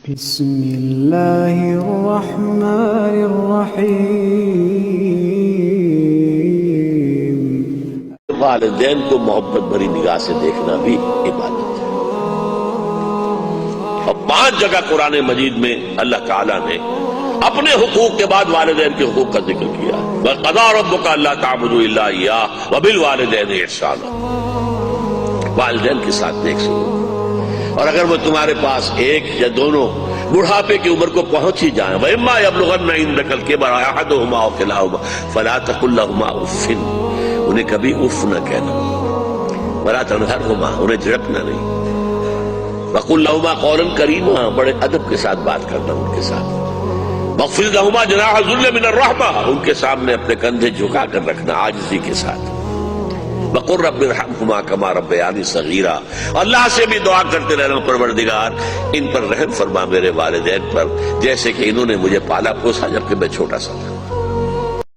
بسم اللہ الرحمن الرحیم۔ والدین کو محبت بھری نگاہ سے دیکھنا بھی عبادت ہے۔ اور 5 جگہ قرآن مجید میں اللہ تعالیٰ نے اپنے حقوق کے بعد والدین کے حقوق کا ذکر کیا۔ وَقَضَىٰ رَبُّكَ أَلَّا تَعْبُدُوا إِلَّا إِيَّاهُ وَبِالْوَالِدَيْنِ إِحْسَانًا۔ والدین کے ساتھ نیک سلوک، اور اگر وہ تمہارے پاس ایک یا دونوں بڑھاپے کی عمر کو پہنچ ہی جائیں، وَإِمَّا يَبْلُغَنَّ عِندَكَ الْكِبَرَ أَحَدُهُمَا أَوْ كِلَاهُمَا فَلَا تَقُل لَّهُمَا أُفٍّ، انہیں کبھی اف نہ کہنا، وَلَا تَنْهَرْهُمَا، انہیں جھڑکنا نہیں، وَقُل لَّهُمَا قَوْلًا كَرِيمًا، بڑے ادب کے ساتھ بات کرنا ان کے ساتھ، وَاخْفِضْ لَهُمَا جَنَاحَ الذُّلِّ مِنَ الرَّحْمَةِ، ان کے سامنے اپنے کندھے جھکا کر رکھنا عاجزی کے ساتھ، وَقُل رَّبِّ ارْحَمْهُمَا كَمَا رَبَّيَانِي صَغِيرًا، اللہ سے بھی دعا کرتے رہنا، پروردگار ان پر رحم فرما میرے والدین پر، جیسے کہ انہوں نے مجھے پالا پوسا جبکہ میں چھوٹا سا تھا۔